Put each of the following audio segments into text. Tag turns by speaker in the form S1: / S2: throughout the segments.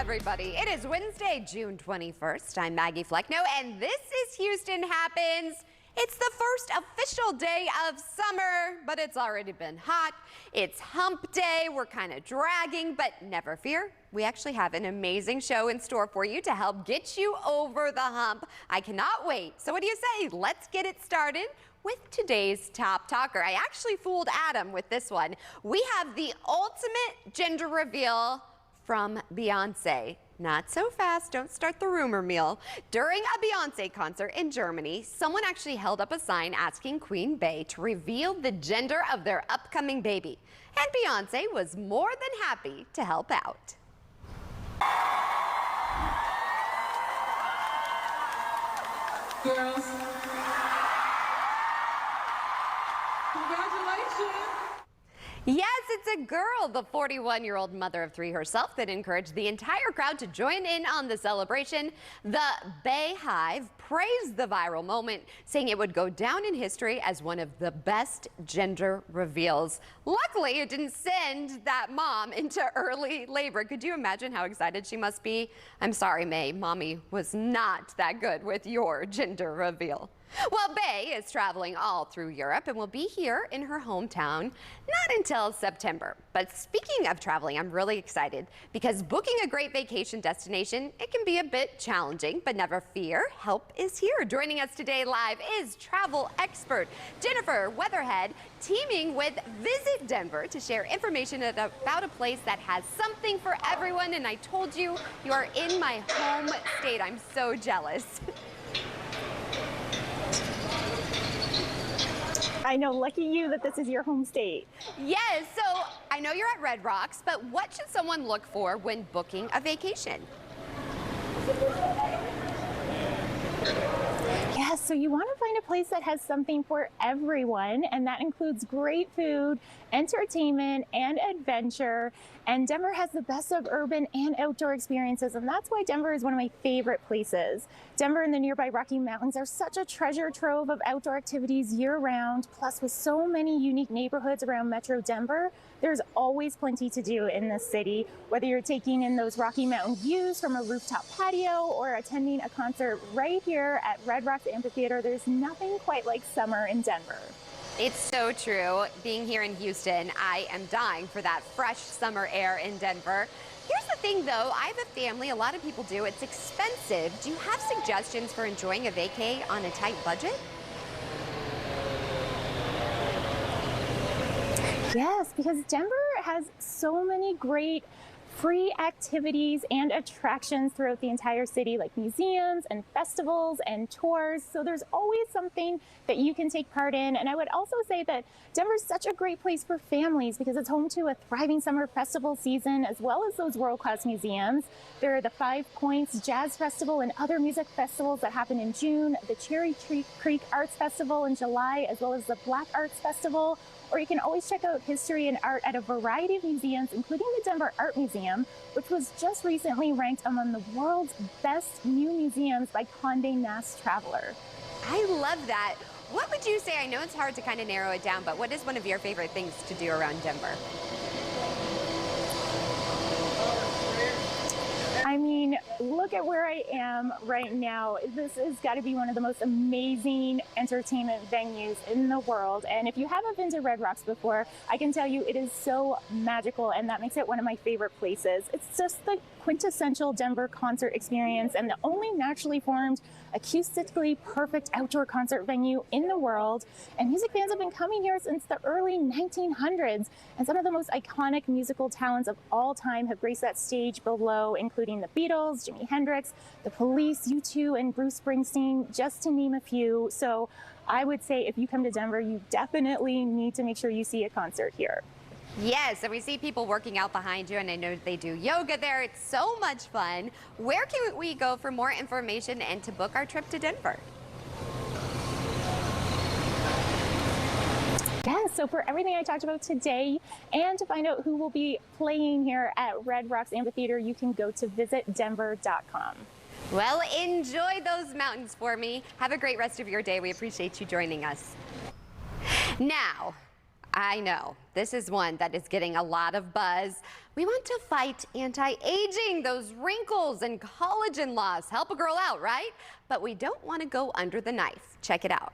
S1: everybody. It is Wednesday, June 21st. I'm Maggie Flecknoe, and this is Houston Happens. It's the first official day of summer, but it's already been hot. It's hump day. We're kind of dragging, but never fear. We actually have an amazing show in store for you to help get you over the hump. I cannot wait. So what do you say? Let's get it started with today's top talker. I actually fooled Adam with this one. We have the ultimate gender reveal from Beyonce. Not so fast, don't start the rumor mill. During a Beyonce concert in Germany, someone actually held up a sign asking Queen Bey to reveal the gender of their upcoming baby. And Beyonce was more than happy to help out.
S2: Girls, congratulations.
S1: Yes, it's a girl, the 41-year-old mother of three herself, that encouraged the entire crowd to join in on the celebration. The Bey Hive praised the viral moment, saying it would go down in history as one of the best gender reveals. Luckily, it didn't send that mom into early labor. Could you imagine how excited she must be? I'm sorry, May, mommy was not that good with your gender reveal. Well, Bey is traveling all through Europe and will be here in her hometown not until September. But speaking of traveling, I'm really excited because booking a great vacation destination, it can be a bit challenging, but never fear, help is here. Joining us today live is travel expert Jennifer Weatherhead, teaming with Visit Denver to share information about a place that has something for everyone. And I told you, you are in my home state. I'm so jealous.
S3: I know, lucky you that this is your home state.
S1: Yes, so I know you're at Red Rocks, but what should someone look for when booking a vacation?
S3: Yeah, so you want to find a place that has something for everyone, and that includes great food, entertainment, and adventure. And Denver has the best of urban and outdoor experiences, and that's why Denver is one of my favorite places. Denver and the nearby Rocky Mountains are such a treasure trove of outdoor activities year-round. Plus, with so many unique neighborhoods around Metro Denver, there's always plenty to do in this city. Whether you're taking in those Rocky Mountain views from a rooftop patio or attending a concert right here at Red Rocks Amphitheater, there's nothing quite like summer in Denver.
S1: It's so true. Being here in Houston, I am dying for that fresh summer air in Denver. Here's the thing though, I have a family, a lot of people do, it's expensive. Do you have suggestions for enjoying a vacay on a tight budget?
S3: Yes, because Denver has so many great free activities and attractions throughout the entire city, like museums and festivals and tours. So there's always something that you can take part in. And I would also say that Denver is such a great place for families because it's home to a thriving summer festival season, as well as those world-class museums. There are the Five Points Jazz Festival and other music festivals that happen in June, the Cherry Creek Arts Festival in July, as well as the Black Arts Festival. Or you can always check out history and art at a variety of museums, including the Denver Art Museum, which was just recently ranked among the world's best new museums by Condé Nast Traveler.
S1: I love that. What would you say, I know it's hard to kind of narrow it down, but what is one of your favorite things to do around Denver?
S3: I mean, look at where I am right now. This has got to be one of the most amazing entertainment venues in the world. And if you haven't been to Red Rocks before, I can tell you it is so magical, and that makes it one of my favorite places. It's just the quintessential Denver concert experience and the only naturally formed, acoustically perfect outdoor concert venue in the world. And music fans have been coming here since the early 1900s. And some of the most iconic musical talents of all time have graced that stage below, including the Beatles, Jimi Hendrix, The Police, U2, and Bruce Springsteen, just to name a few. So I would say if you come to Denver, you definitely need to make sure you see a concert here.
S1: Yes, and we see people working out behind you, and I know they do yoga there. It's so much fun. Where can we go for more information and to book our trip to Denver?
S3: Yeah, so for everything I talked about today and to find out who will be playing here at Red Rocks Amphitheater, you can go to visitdenver.com.
S1: Well, enjoy those mountains for me. Have a great rest of your day. We appreciate you joining us. Now, I know this is one that is getting a lot of buzz. We want to fight anti-aging, those wrinkles and collagen loss. Help a girl out, right? But we don't want to go under the knife. Check it out.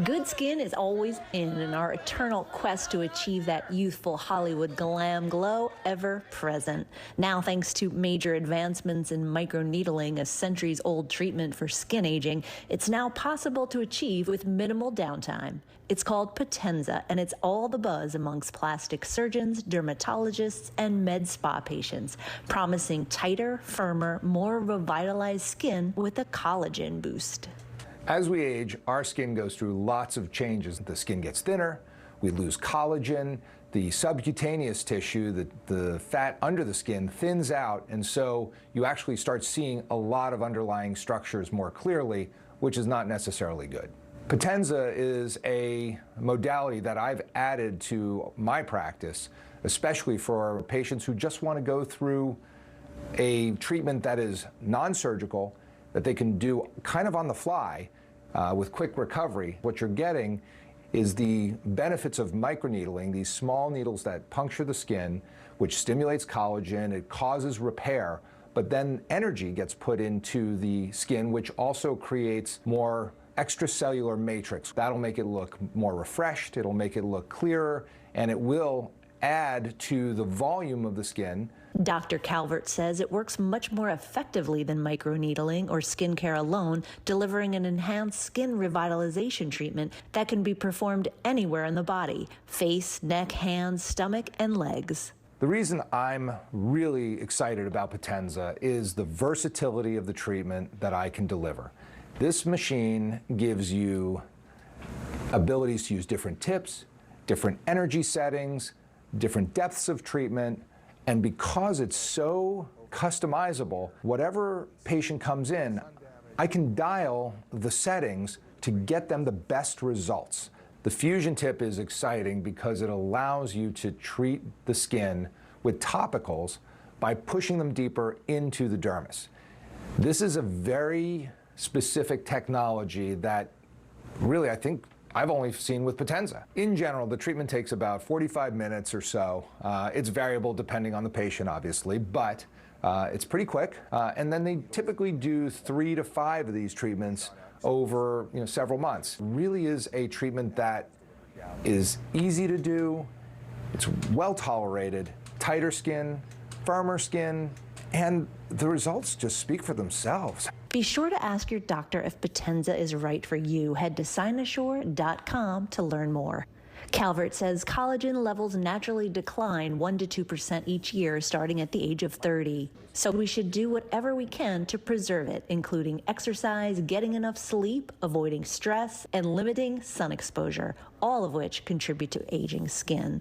S2: Good skin is always in our eternal quest to achieve that youthful Hollywood glam glow ever present. Now, thanks to major advancements in microneedling, a centuries-old treatment for skin aging, it's now possible to achieve with minimal downtime. It's called Potenza, and it's all the buzz amongst plastic surgeons, dermatologists, and med spa patients, promising tighter, firmer, more revitalized skin with a collagen boost.
S4: As we age, our skin goes through lots of changes. The skin gets thinner, we lose collagen, the subcutaneous tissue, the fat under the skin thins out, and so you actually start seeing a lot of underlying structures more clearly, which is not necessarily good. Potenza is a modality that I've added to my practice, especially for patients who just want to go through a treatment that is non-surgical, that they can do kind of on the fly with quick recovery. What you're getting is the benefits of microneedling, these small needles that puncture the skin, which stimulates collagen, it causes repair, but then energy gets put into the skin, which also creates more extracellular matrix. That'll make it look more refreshed, it'll make it look clearer, and it will add to the volume of the skin.
S2: Dr. Calvert says it works much more effectively than microneedling or skincare alone, delivering an enhanced skin revitalization treatment that can be performed anywhere in the body: face, neck, hands, stomach, and legs.
S4: The reason I'm really excited about Potenza is the versatility of the treatment that I can deliver. This machine gives you abilities to use different tips, different energy settings, different depths of treatment, and because it's so customizable, whatever patient comes in, I can dial the settings to get them the best results. The fusion tip is exciting because it allows you to treat the skin with topicals by pushing them deeper into the dermis. This is a very specific technology that really, I think, I've only seen with Potenza. In general, the treatment takes about 45 minutes or so. It's variable depending on the patient, obviously, but it's pretty quick. And then they typically do 3 to 5 of these treatments over several months. It really is a treatment that is easy to do, it's well tolerated, tighter skin, firmer skin, and the results just speak for themselves.
S2: Be sure to ask your doctor if Potenza is right for you. Head to Cynosure.com to learn more. Calvert says collagen levels naturally decline 1 to 2% each year starting at the age of 30. So we should do whatever we can to preserve it, including exercise, getting enough sleep, avoiding stress, and limiting sun exposure, all of which contribute to aging skin.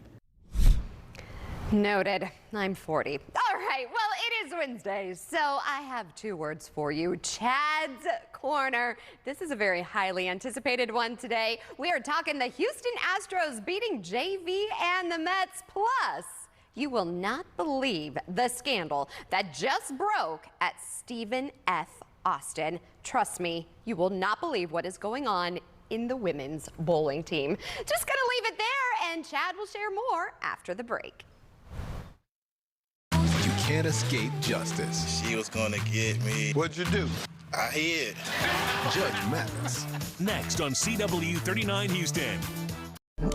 S1: Noted. I'm 40. All right, well, it is Wednesday, so I have 2 words for you. Chad's Corner. This is a very highly anticipated one today. We are talking the Houston Astros beating JV and the Mets. Plus, you will not believe the scandal that just broke at Stephen F. Austin. Trust me, you will not believe what is going on in the women's bowling team. Just gonna leave it there, and Chad will share more after the break.
S5: Can't escape justice.
S6: She was gonna get me.
S5: What'd you do?
S6: I hid.
S5: Judge Mathis.
S7: Next on CW 39 Houston.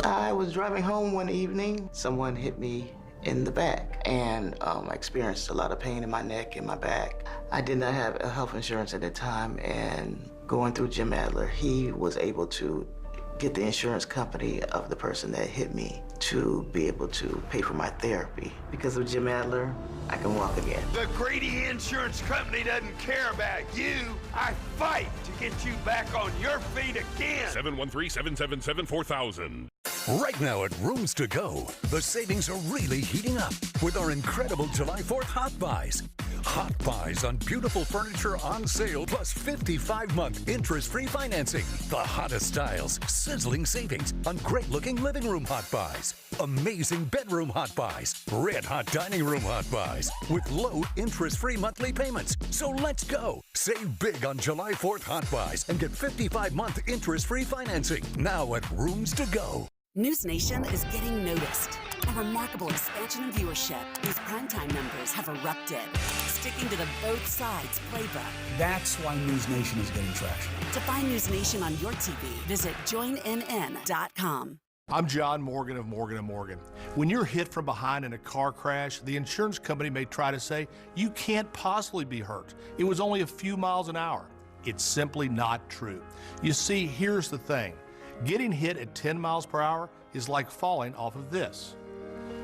S8: I was driving home one evening. Someone hit me in the back, and I experienced a lot of pain in my neck and my back. I did not have health insurance at the time, and going through Jim Adler, he was able to get the insurance company of the person that hit me to be able to pay for my therapy. Because of Jim Adler, I can walk again.
S9: The Grady Insurance Company doesn't care about you. I fight to get you back on your feet again.
S7: 713-777-4000.
S10: Right now at Rooms to Go, the savings are really heating up with our incredible July 4th Hot Buys. Hot Buys on beautiful furniture on sale plus 55-month interest-free financing. The hottest styles, sizzling savings on great-looking living room Hot Buys. Amazing bedroom Hot Buys. Red hot dining room Hot Buys with low interest-free monthly payments. So let's go. Save big on July 4th Hot Buys and get 55-month interest-free financing now at Rooms to Go.
S11: News Nation is getting noticed. A remarkable expansion in viewership. These primetime numbers have erupted, sticking to the both sides playbook.
S12: That's why News Nation is getting traction.
S11: To find News Nation on your TV, visit joinnn.com.
S13: I'm John Morgan of Morgan & Morgan. When you're hit from behind in a car crash, the insurance company may try to say, you can't possibly be hurt. It was only a few miles an hour. It's simply not true. You see, here's the thing. Getting hit at 10 miles per hour is like falling off of this.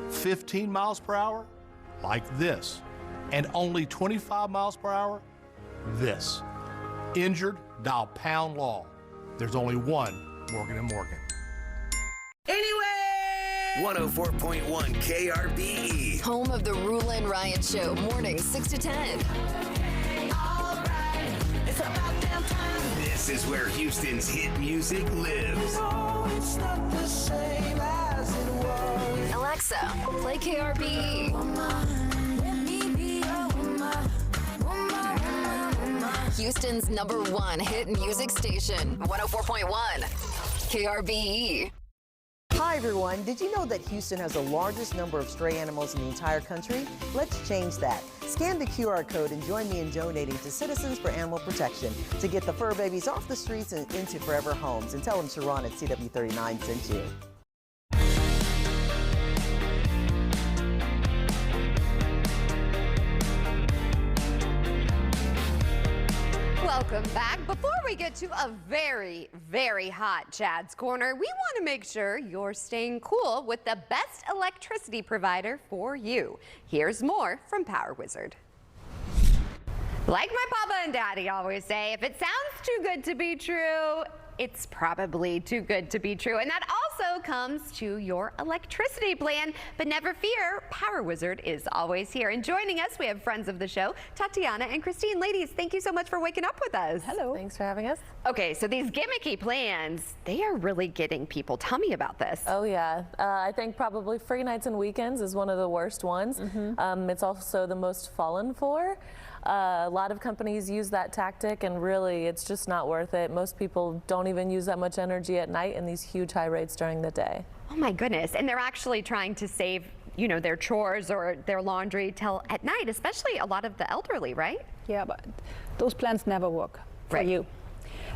S13: 15 miles per hour, like this. And only 25 miles per hour, this. Injured, dial pound law. There's only one Morgan & Morgan.
S14: Anyway! 104.1 KRBE.
S15: Home of the Rulin' Riot Show, mornings 6 to 10.
S14: It's about damn time. This is where Houston's hit music lives. No, it's not the same as it was.
S15: Alexa, play KRBE. Houston's #1 hit music station, 104.1 KRBE.
S16: Hi everyone, did you know that Houston has the largest number of stray animals in the entire country? Let's change that. Scan the QR code and join me in donating to Citizens for Animal Protection to get the fur babies off the streets and into forever homes. And tell them Sharon at CW39 sent you.
S1: Welcome back. Before we get to a very, very hot Chad's Corner, we want to make sure you're staying cool with the best electricity provider for you. Here's more from Power Wizard. Like my papa and daddy always say, if it sounds too good to be true, it's probably too good to be true. And that also comes to your electricity plan. But never fear, Power Wizard is always here. And joining us, we have friends of the show, Tatiana and Christine. Ladies, thank you so much for waking up with us.
S17: Hello. Thanks for having us.
S1: Okay, so these gimmicky plans, they are really getting people. Tell me about this.
S17: Oh, yeah. I think probably free nights and weekends is one of the worst ones. It's also the most fallen for. A lot of companies use that tactic, and really it's just not worth it. Most people don't even use that much energy at night in these huge high rates during the day.
S1: Oh my goodness. And they're actually trying to save, you know, their chores or their laundry till at night, especially a lot of the elderly, right?
S18: Yeah, but those plans never work for you.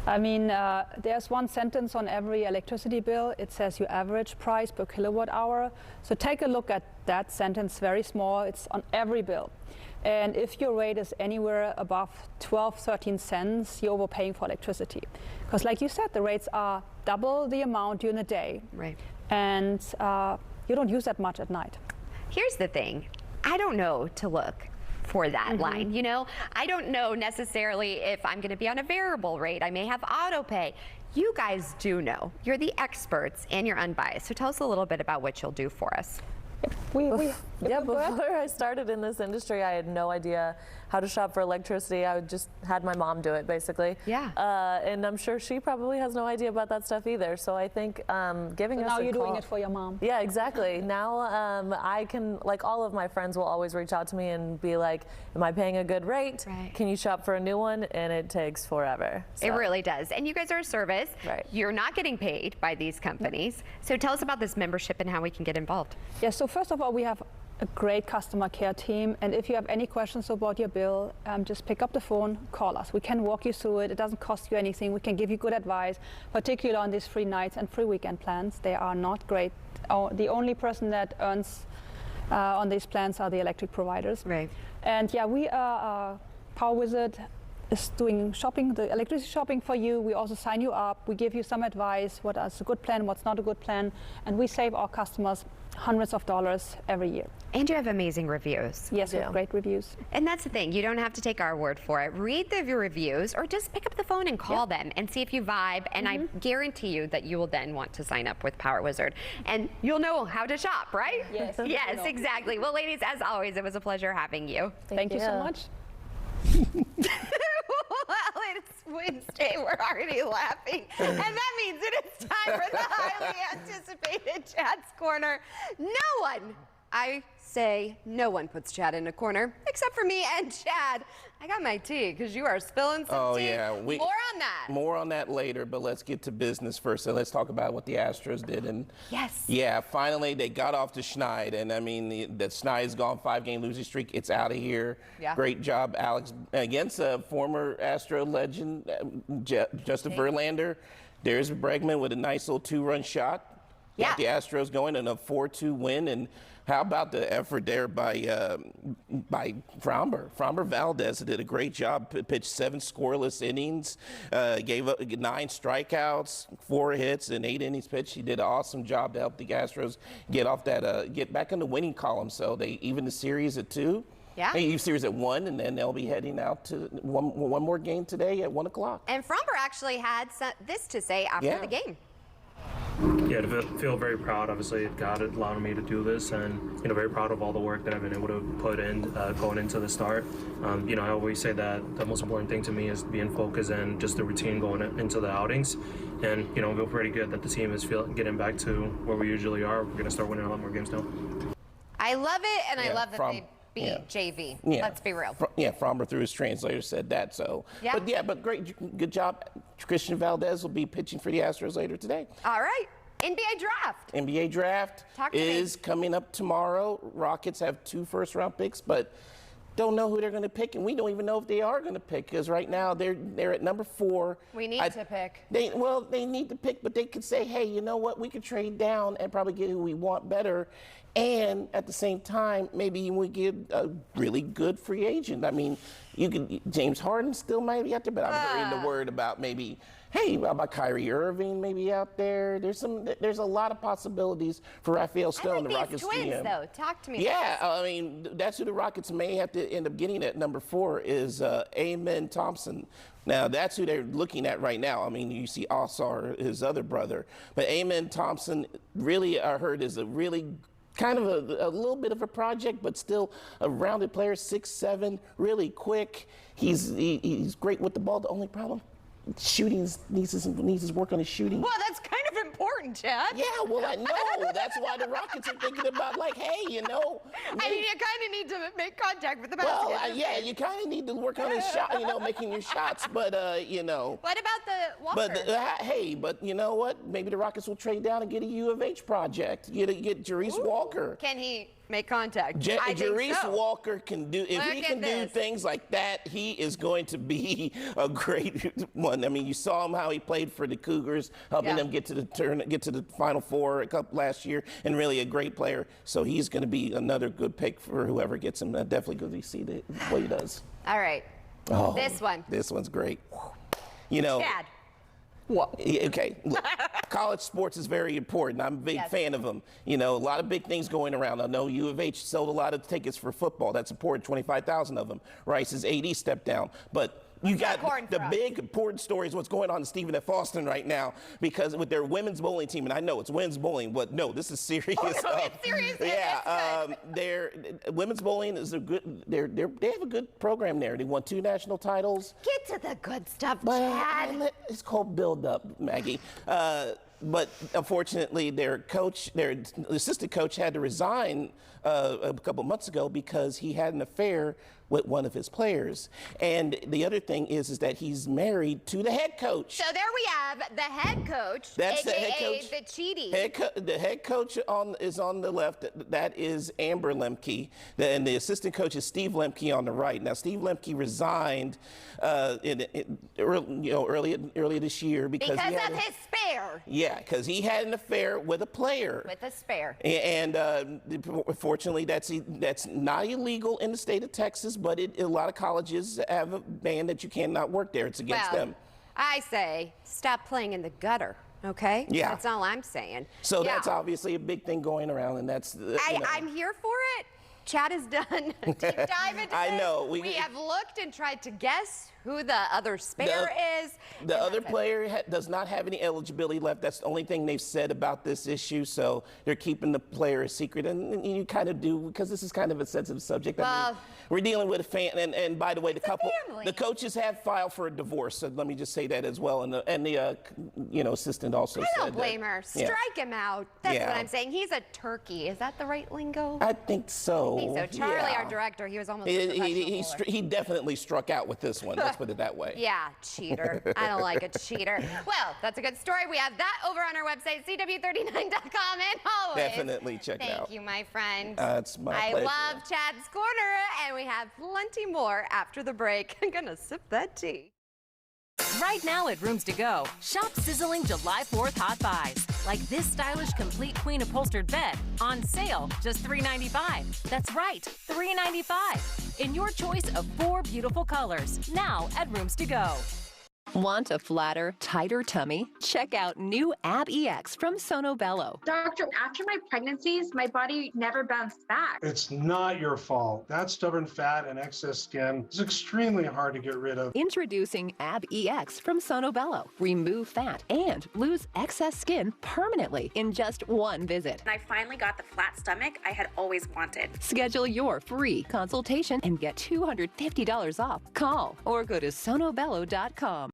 S18: I mean, there's one sentence on every electricity bill. It says your average price per kilowatt hour. So take a look at that sentence, very small. It's on every bill. And if your rate is anywhere above 12, 13 cents, you're overpaying for electricity. Because like you said, the rates are double the amount during the day.
S1: Right.
S18: And you don't use that much at night.
S1: Here's the thing. I don't know to look for that line, you know? I don't know necessarily if I'm going to be on a variable rate. I may have auto pay. You guys do know. You're the experts and you're unbiased. So tell us a little bit about what you'll do for us.
S17: Before I started in this industry, I had no idea how to shop for electricity. I just had my mom do it, basically.
S1: Yeah.
S17: And I'm sure she probably has no idea about that stuff either. So I think giving us a call.
S18: Now you're doing it for your mom.
S17: Yeah, exactly. Now I can, like, all of my friends will always reach out to me and be like, am I paying a good rate?
S1: Right.
S17: Can you shop for a new one? And it takes forever. So.
S1: It really does. And you guys are a service.
S17: Right.
S1: You're not getting paid by these companies. So tell us about this membership and how we can get involved.
S18: Yeah, so first of all, we have a great customer care team, and if you have any questions about your bill, just pick up the phone, call us. We can walk you through it. It doesn't cost you anything. We can give you good advice, particularly on these free nights and free weekend plans. They are not great. The only person that earns on these plans are the electric providers.
S1: Right.
S18: And yeah, we are Power Wizard is doing shopping, the electricity shopping for you. We also sign you up. We give you some advice, what is a good plan, what's not a good plan, and we save our customers hundreds of dollars every year.
S1: And you have amazing reviews.
S18: Yes, we have great reviews.
S1: And that's the thing, you don't have to take our word for it. Read the reviews or just pick up the phone and call them and see if you vibe, and I guarantee you that you will then want to sign up with Power Wizard. And you'll know how to shop, right?
S18: Yes.
S1: Yes, exactly. Well, ladies, as always, it was a pleasure having you.
S18: Thank you so much.
S1: Well, it's Wednesday, we're already laughing. And that means it is time for the highly anticipated Chad's Corner. No one I say no one puts Chad in a corner except for me and Chad. I got my tea because you are spilling some tea.
S19: Yeah.
S1: More on that.
S19: More on that later, but let's get to business first. So let's talk about what the Astros did. And
S1: yes.
S19: Yeah, finally they got off to Schneid. And I mean, the Schneid's gone 5-game losing streak. It's out of here.
S1: Yeah.
S19: Great job, Alex, against a former Astro legend, Justin Verlander. There's Bregman with a nice little 2-run shot.
S1: Yeah.
S19: Got the Astros going in a 4-2 win. And how about the effort there by Framber? Framber Valdez did a great job. Pitched 7 scoreless innings, gave up 9 strikeouts, 4 hits, and 8 innings pitched. He did an awesome job to help the Astros get off that, get back in the winning column. So they even the series at 2.
S1: Yeah.
S19: They even series at 1, and then they'll be heading out to one more game today at 1 o'clock.
S1: And Framber actually had this to say after the game.
S20: Yeah, to feel very proud. Obviously, God allowed me to do this, and very proud of all the work that I've been able to put in going into the start. I always say that the most important thing to me is being focused and just the routine going into the outings. And I feel pretty good that the team is getting back to where we usually are. We're going to start winning a lot more games now.
S1: I love it, and I love that they beat JV.
S19: Yeah.
S1: Let's be real.
S19: Framber through his translator said that. So, but good job. Christian Valdez will be pitching for the Astros later today.
S1: All right. NBA draft.
S19: NBA draft is coming up tomorrow. Rockets have 2 first-round picks, but don't know who they're going to pick, and we don't even know if they are going to pick because right now they're at number 4.
S1: We need to pick.
S19: They need to pick, but they could say, hey, you know what? We could trade down and probably get who we want better. And at the same time, maybe we get a really good free agent. I mean, James Harden still might be out there, but I'm hearing the word about maybe, hey, about Kyrie Irving maybe out there. There's a lot of possibilities for Raphael Stone, the Rockets
S1: twins,
S19: GM.
S1: though. Talk to me.
S19: Yeah, I mean, that's who the Rockets may have to end up getting at number 4 is Amen Thompson. Now, that's who they're looking at right now. I mean, you see Osar, his other brother. But Amen Thompson, really, I heard, is a really kind of a little bit of a project, but still a rounded player, 6'7", really quick. He's great with the ball. The only problem, shooting needs his work on his shooting.
S1: Well, that's kind of important, Chad.
S19: Yeah, well, I know. That's why the Rockets are thinking about, like, hey,
S1: I mean, you kind of need to make contact with the basket.
S19: Well, yeah, you kind of need to work on his shot, making your shots, but,
S1: What about the Walker?
S19: But you know what? Maybe the Rockets will trade down and get a U of H project. Get Jerice Walker.
S1: Can he make contact?
S19: Jerice Walker can do, if he can do things like that, he is going to be a great one. I mean, you saw him how he played for the Cougars, helping them get to the Final Four last year, and really a great player. So he's going to be another good pick for whoever gets him. Definitely good to see what he does.
S1: All right.
S19: Oh,
S1: this one.
S19: This one's great.
S1: Chad.
S19: Whoa. Okay. Look, college sports is very important. I'm a big fan of them. A lot of big things going around. I know U of H sold a lot of tickets for football. That's important, 25,000 of them. Rice's AD stepped down. But you got the big important story is what's going on in Stephen F. Austin right now, because with their women's bowling team, and I know it's women's bowling, but no, this is serious.
S1: It's serious.
S19: Yeah, their women's bowling is a good. They have a good program there. They won 2 national titles.
S1: Get to the good stuff, Chad.
S19: It's called build up, Maggie. But unfortunately, their assistant coach had to resign a couple months ago because he had an affair with one of his players. And the other thing is that he's married to the head coach.
S1: So there we have the head coach,
S19: That's
S1: AKA
S19: the head coach.
S1: the cheating.
S19: The head coach is on the left. That is Amber Lemke. And the assistant coach is Steve Lemke on the right. Now, Steve Lemke resigned earlier this year because
S1: of his spare.
S19: Yeah, because he had an affair with a player.
S1: With a spare.
S19: And fortunately, that's not illegal in the state of Texas, but a lot of colleges have a ban that you cannot work there. It's against them.
S1: I say stop playing in the gutter, okay?
S19: Yeah.
S1: That's all I'm saying.
S19: So that's obviously a big thing going around, and that's...
S1: I'm here for it. Chad has done a deep dive into
S19: I know.
S1: We have looked and tried to guess who the other spare is.
S19: The other player does not have any eligibility left. That's the only thing they've said about this issue. So they're keeping the player a secret. And you kind of do, because this is kind of a sensitive subject. I mean, we're dealing with a fan. And by the way, the coaches have filed for a divorce. So let me just say that as well. And the assistant also said
S1: I don't blame her. Strike him out. That's what I'm saying. He's a turkey. Is that the right lingo?
S19: I think so.
S1: I think so. Charlie, our director, he was almost
S19: he definitely struck out with this one. Let's put it that way.
S1: Yeah, cheater. I don't like a cheater. Well, that's a good story. We have that over on our website, CW39.com, and always.
S19: Definitely check it out.
S1: Thank you, my friend.
S19: It's my pleasure.
S1: I love Chad's Corner, and we have plenty more after the break. I'm going to sip that tea.
S21: Right now at Rooms To Go, shop sizzling July 4th hot buys. Like this stylish complete queen upholstered bed, on sale, just $3.95. That's right, $3.95. In your choice of 4 beautiful colors, now at Rooms To Go.
S22: Want a flatter, tighter tummy? Check out new Ab EX from Sono Bello.
S23: Doctor, after my pregnancies, my body never bounced back.
S24: It's not your fault. That stubborn fat and excess skin is extremely hard to get rid of.
S22: Introducing Ab EX from Sono Bello. Remove fat and lose excess skin permanently in just one visit.
S23: And I finally got the flat stomach I had always wanted.
S22: Schedule your free consultation and get $250 off. Call or go to sonobello.com.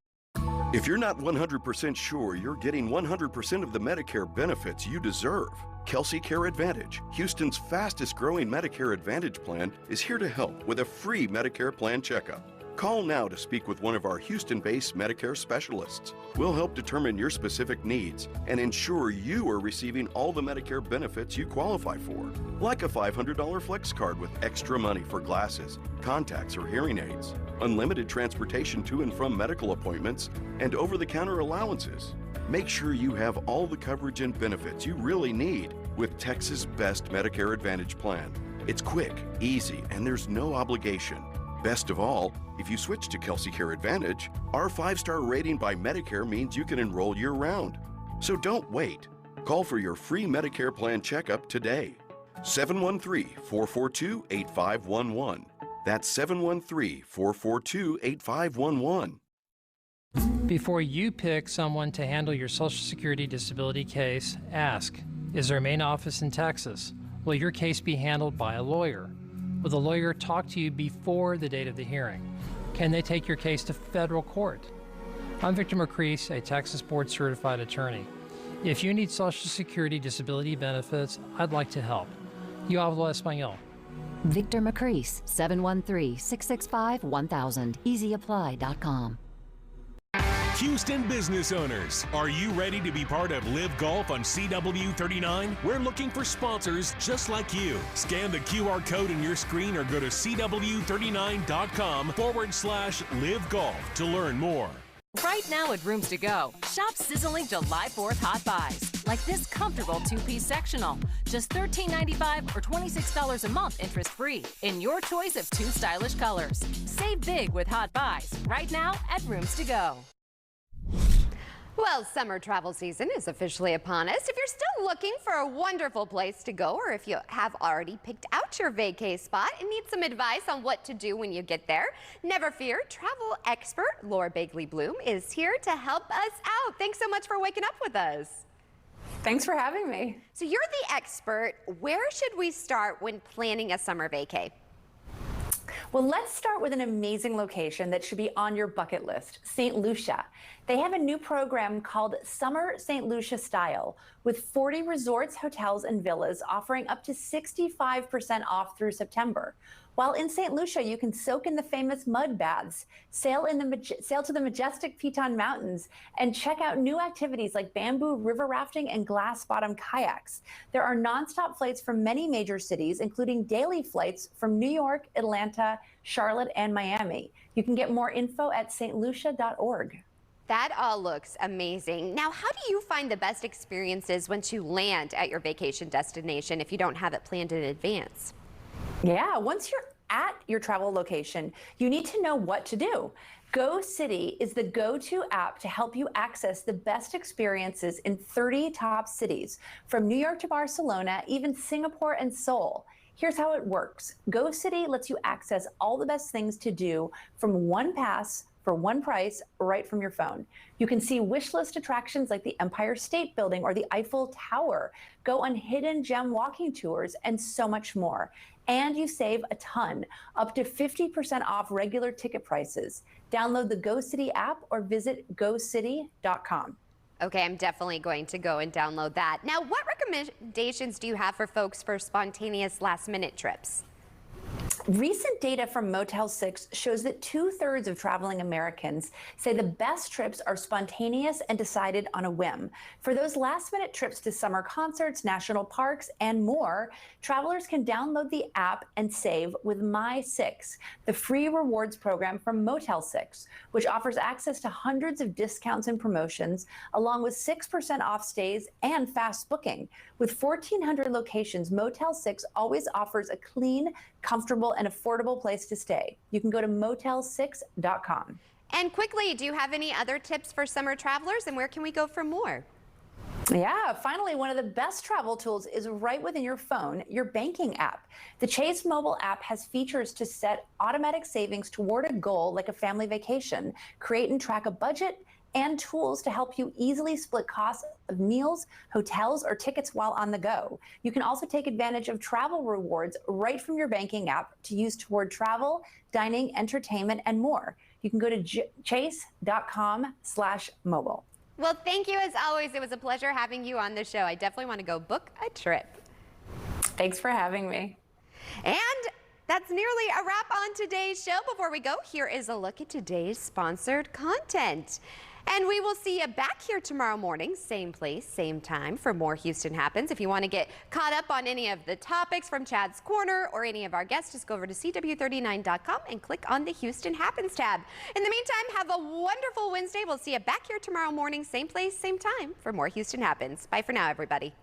S25: If you're not 100% sure you're getting 100% of the Medicare benefits you deserve, Kelsey Care Advantage, Houston's fastest growing Medicare Advantage plan, is here to help with a free Medicare plan checkup. Call now to speak with one of our Houston-based Medicare specialists. We'll help determine your specific needs and ensure you are receiving all the Medicare benefits you qualify for, like a $500 flex card with extra money for glasses, contacts, or hearing aids, unlimited transportation to and from medical appointments, and over-the-counter allowances. Make sure you have all the coverage and benefits you really need with Texas' best Medicare Advantage plan. It's quick, easy, and there's no obligation. Best of all, if you switch to Kelsey Care Advantage, our 5-star rating by Medicare means you can enroll year-round. So don't wait. Call for your free Medicare plan checkup today. 713-442-8511. That's 713-442-8511.
S26: Before you pick someone to handle your Social Security disability case, ask, is their main office in Texas? Will your case be handled by a lawyer? Will the lawyer talk to you before the date of the hearing? Can they take your case to federal court? I'm Victor McCrease, a Texas board certified attorney. If you need Social Security disability benefits, I'd like to help. Yo hablo español.
S27: Victor McCrease, 713-665-1000, easyapply.com.
S7: Houston business owners, are you ready to be part of Live Golf on CW39? We're looking for sponsors just like you. Scan the QR code in your screen or go to CW39.com/Live Golf to learn more.
S21: Right now at Rooms To Go, shop sizzling July 4th hot buys. Like this comfortable 2-piece sectional, just $13.95 or $26 a month interest-free. In your choice of 2 stylish colors. Save big with hot buys right now at Rooms To Go.
S1: Well, summer travel season is officially upon us. If you're still looking for a wonderful place to go, or if you have already picked out your vacay spot and need some advice on what to do when you get there, never fear, travel expert Laura Bagley Bloom is here to help us out. Thanks so much for waking up with us.
S28: Thanks for having me.
S1: So you're the expert. Where should we start when planning a summer vacay?
S28: Well, let's start with an amazing location that should be on your bucket list, St. Lucia. They have a new program called Summer St. Lucia Style, with 40 resorts, hotels, and villas offering up to 65% off through September. While in St. Lucia, you can soak in the famous mud baths, sail to the majestic Piton Mountains, and check out new activities like bamboo river rafting and glass-bottom kayaks. There are nonstop flights from many major cities, including daily flights from New York, Atlanta, Charlotte, and Miami. You can get more info at stlucia.org.
S1: That all looks amazing. Now, how do you find the best experiences once you land at your vacation destination if you don't have it planned in advance?
S28: Yeah, once you're at your travel location, you need to know what to do. GoCity is the go-to app to help you access the best experiences in 30 top cities, from New York to Barcelona, even Singapore and Seoul. Here's how it works. GoCity lets you access all the best things to do from one pass for one price right from your phone. You can see wish list attractions like the Empire State Building or the Eiffel Tower, go on hidden gem walking tours, and so much more. And you save a ton, up to 50% off regular ticket prices. Download the GoCity app or visit gocity.com.
S1: Okay, I'm definitely going to go and download that. Now, what recommendations do you have for folks for spontaneous last-minute trips?
S28: Recent data from Motel 6 shows that 2/3 of traveling Americans say the best trips are spontaneous and decided on a whim. For those last-minute trips to summer concerts, national parks, and more, travelers can download the app and save with My6, the free rewards program from Motel 6, which offers access to hundreds of discounts and promotions, along with 6% off stays and fast booking. With 1,400 locations, Motel 6 always offers a clean, comfortable, and affordable place to stay. You can go to motel6.com.
S1: And quickly, do you have any other tips for summer travelers, and where can we go for more?
S28: Yeah, finally, one of the best travel tools is right within your phone, your banking app. The Chase mobile app has features to set automatic savings toward a goal like a family vacation, create and track a budget, and tools to help you easily split costs of meals, hotels, or tickets while on the go. You can also take advantage of travel rewards right from your banking app to use toward travel, dining, entertainment, and more. You can go to chase.com/mobile.
S1: Well, thank you as always. It was a pleasure having you on the show. I definitely want to go book a trip.
S28: Thanks for having me.
S1: And that's nearly a wrap on today's show. Before we go, here is a look at today's sponsored content. And we will see you back here tomorrow morning, same place, same time, for more Houston Happens. If you want to get caught up on any of the topics from Chad's Corner or any of our guests, just go over to CW39.com and click on the Houston Happens tab. In the meantime, have a wonderful Wednesday. We'll see you back here tomorrow morning, same place, same time, for more Houston Happens. Bye for now, everybody.